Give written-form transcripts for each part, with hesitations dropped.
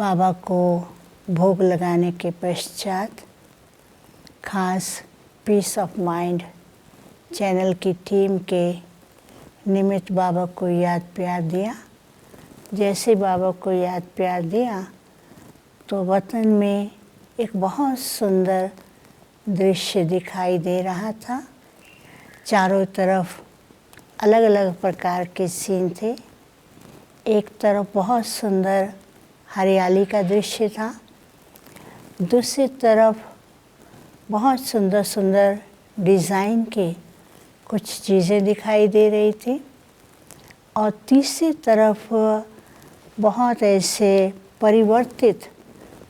बाबा को भोग लगाने के पश्चात खास पीस ऑफ माइंड चैनल की टीम के निमित्त बाबा को याद प्यार दिया। जैसे बाबा को याद प्यार दिया तो वतन में एक बहुत सुंदर दृश्य दिखाई दे रहा था। चारों तरफ अलग अलग प्रकार के सीन थे। एक तरफ बहुत सुंदर हरियाली का दृश्य था, दूसरी तरफ बहुत सुंदर सुंदर डिज़ाइन के कुछ चीज़ें दिखाई दे रही थी और तीसरी तरफ बहुत ऐसे परिवर्तित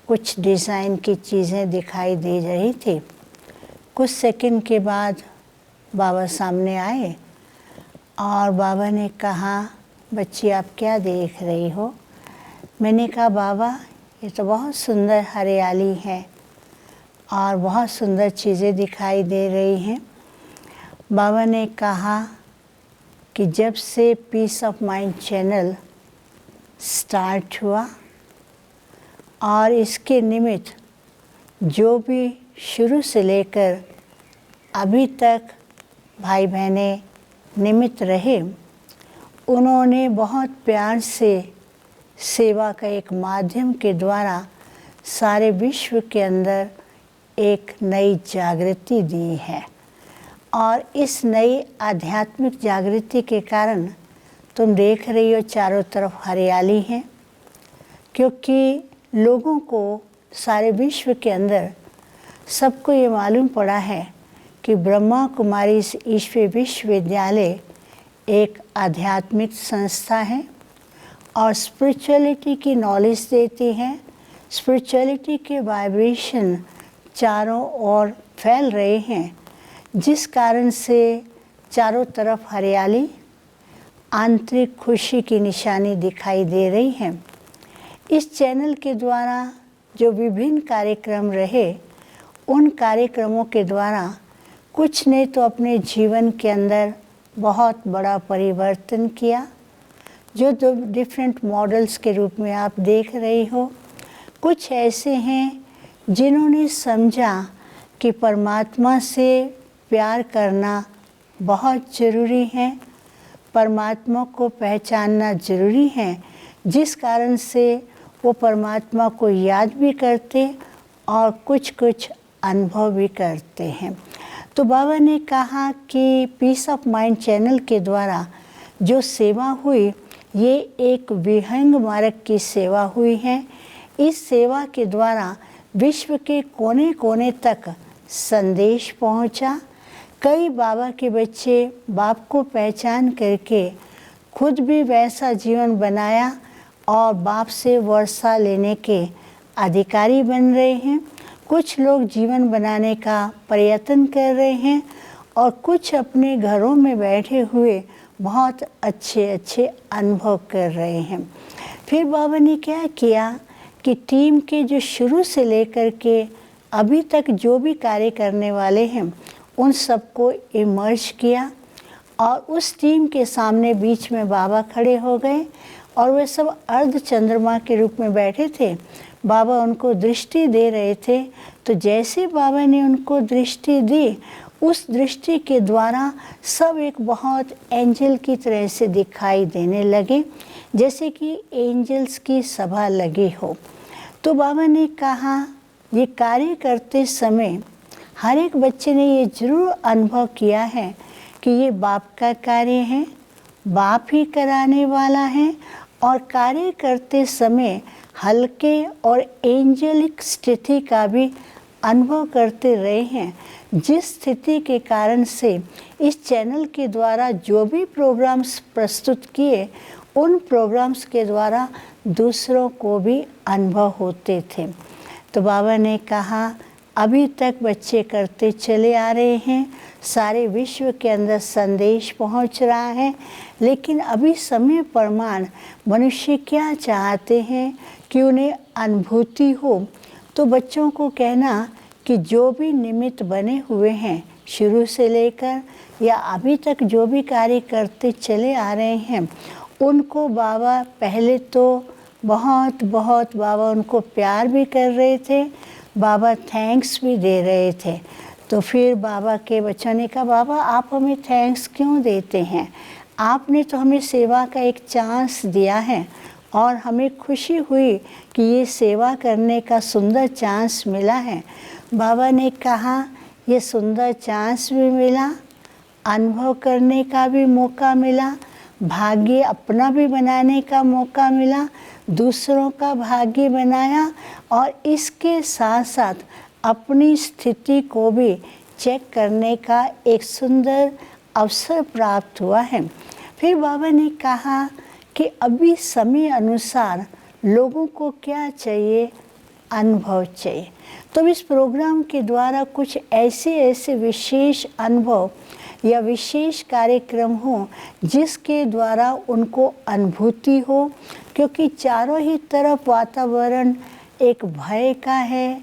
कुछ डिज़ाइन की चीज़ें दिखाई दे रही थी। कुछ सेकंड के बाद बाबा सामने आए और बाबा ने कहा, बच्ची आप क्या देख रही हो? मैंने कहा, बाबा ये तो बहुत सुंदर हरियाली है और बहुत सुंदर चीज़ें दिखाई दे रही हैं। बाबा ने कहा कि जब से peace of mind channel start हुआ और इसके निमित्त जो भी शुरू से लेकर अभी तक भाई बहने निमित्त रहे, उन्होंने बहुत प्यार से सेवा का एक माध्यम के द्वारा सारे विश्व के अंदर एक नई जागृति दी है। और इस नई आध्यात्मिक जागृति के कारण तुम देख रही हो चारों तरफ हरियाली है, क्योंकि लोगों को सारे विश्व के अंदर सबको ये मालूम पड़ा है कि ब्रह्मा कुमारी ईश्वरीय विश्वविद्यालय एक आध्यात्मिक संस्था है और स्पिरिचुअलिटी की नॉलेज देती है। स्पिरिचुअलिटी के वाइब्रेशन चारों ओर फैल रहे हैं, जिस कारण से चारों तरफ हरियाली, आंतरिक खुशी की निशानी दिखाई दे रही है। इस चैनल के द्वारा जो विभिन्न कार्यक्रम रहे, उन कार्यक्रमों के द्वारा कुछ ने तो अपने जीवन के अंदर बहुत बड़ा परिवर्तन किया, जो दो डिफरेंट मॉडल्स के रूप में आप देख रही हो। कुछ ऐसे हैं जिन्होंने समझा कि परमात्मा से प्यार करना बहुत ज़रूरी है, परमात्मा को पहचानना ज़रूरी है, जिस कारण से वो परमात्मा को याद भी करते और कुछ कुछ अनुभव भी करते हैं। तो बाबा ने कहा कि पीस ऑफ माइंड चैनल के द्वारा जो सेवा हुई, ये एक विहंग मार्ग की सेवा हुई है। इस सेवा के द्वारा विश्व के कोने कोने तक संदेश पहुंचा। कई बाबा के बच्चे बाप को पहचान करके खुद भी वैसा जीवन बनाया और बाप से वर्षा लेने के अधिकारी बन रहे हैं। कुछ लोग जीवन बनाने का प्रयत्न कर रहे हैं और कुछ अपने घरों में बैठे हुए बहुत अच्छे अच्छे अनुभव कर रहे हैं। फिर बाबा ने क्या किया कि टीम के जो शुरू से लेकर के अभी तक जो भी कार्य करने वाले हैं, उन सबको इमर्ज किया और उस टीम के सामने बीच में बाबा खड़े हो गए और वे सब अर्ध चंद्रमा के रूप में बैठे थे। बाबा उनको दृष्टि दे रहे थे, तो जैसे बाबा ने उनको दृष्टि दी, उस दृष्टि के द्वारा सब एक बहुत एंजल की तरह से दिखाई देने लगे, जैसे कि एंजल्स की सभा लगी हो। तो बाबा ने कहा, ये कार्य करते समय हर एक बच्चे ने ये जरूर अनुभव किया है कि ये बाप का कार्य है, बाप ही कराने वाला है और कार्य करते समय हल्के और एंजेलिक स्थिति का भी अनुभव करते रहे हैं, जिस स्थिति के कारण से इस चैनल के द्वारा जो भी प्रोग्राम्स प्रस्तुत किए, उन प्रोग्राम्स के द्वारा दूसरों को भी अनुभव होते थे। तो बाबा ने कहा, अभी तक बच्चे करते चले आ रहे हैं, सारे विश्व के अंदर संदेश पहुंच रहा है, लेकिन अभी समय प्रमाण मनुष्य क्या चाहते हैं कि उन्हें अनुभूति हो। तो बच्चों को कहना कि जो भी निमित्त बने हुए हैं शुरू से लेकर या अभी तक जो भी कार्य करते चले आ रहे हैं, उनको बाबा पहले तो बहुत बहुत बाबा उनको प्यार भी कर रहे थे, बाबा थैंक्स भी दे रहे थे। तो फिर बाबा के बच्चों ने कहा, बाबा आप हमें थैंक्स क्यों देते हैं? आपने तो हमें सेवा का एक चांस दिया है और हमें खुशी हुई कि ये सेवा करने का सुंदर चांस मिला है। बाबा ने कहा, ये सुंदर चांस भी मिला, अनुभव करने का भी मौका मिला, भाग्य अपना भी बनाने का मौका मिला, दूसरों का भाग्य बनाया और इसके साथ साथ अपनी स्थिति को भी चेक करने का एक सुंदर अवसर प्राप्त हुआ है। फिर बाबा ने कहा कि अभी समय अनुसार लोगों को क्या चाहिए? अनुभव चाहिए। तो इस प्रोग्राम के द्वारा कुछ ऐसे विशेष अनुभव या विशेष कार्यक्रम हो जिसके द्वारा उनको अनुभूति हो, क्योंकि चारों ही तरफ वातावरण एक भय का है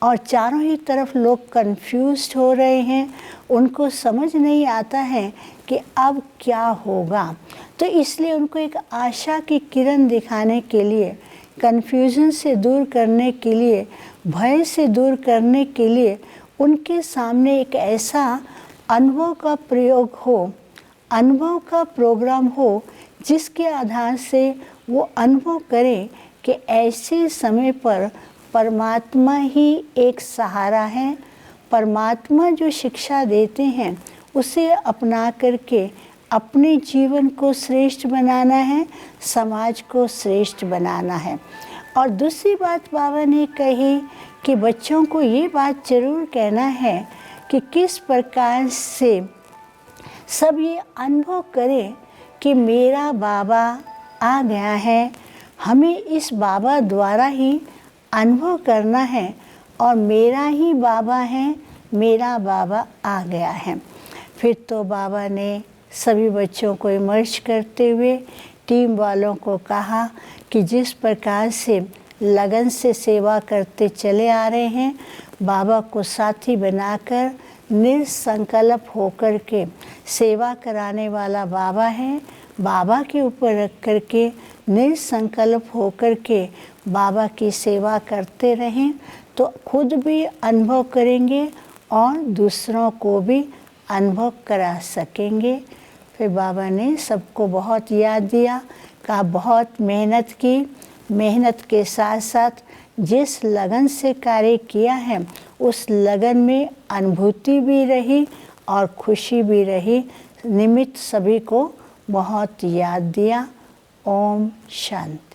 और चारों ही तरफ लोग कंफ्यूज्ड हो रहे हैं, उनको समझ नहीं आता है कि अब क्या होगा। तो इसलिए उनको एक आशा की किरण दिखाने के लिए, कन्फ्यूज़न से दूर करने के लिए, भय से दूर करने के लिए उनके सामने एक ऐसा अनुभव का प्रयोग हो, अनुभव का प्रोग्राम हो जिसके आधार से वो अनुभव करें कि ऐसे समय पर परमात्मा ही एक सहारा है। परमात्मा जो शिक्षा देते हैं उसे अपना करके अपने जीवन को श्रेष्ठ बनाना है, समाज को श्रेष्ठ बनाना है। और दूसरी बात बाबा ने कही कि बच्चों को ये बात ज़रूर कहना है कि किस प्रकार से सब ये अनुभव करें कि मेरा बाबा आ गया है। हमें इस बाबा द्वारा ही अनुभव करना है और मेरा ही बाबा है, मेरा बाबा आ गया है। फिर तो बाबा ने सभी बच्चों को इमर्ज करते हुए टीम वालों को कहा कि जिस प्रकार से लगन से सेवा करते चले आ रहे हैं, बाबा को साथी बनाकर निसंकल्प होकर के सेवा कराने वाला बाबा है। बाबा के ऊपर रख कर के निसंकल्प होकर के बाबा की सेवा करते रहें तो खुद भी अनुभव करेंगे और दूसरों को भी अनुभव करा सकेंगे। फिर बाबा ने सबको बहुत याद दिया, कहा बहुत मेहनत की, मेहनत के साथ साथ जिस लगन से कार्य किया है उस लगन में अनुभूति भी रही और खुशी भी रही। निमित्त सभी को बहुत याद दिया। ओम शांति।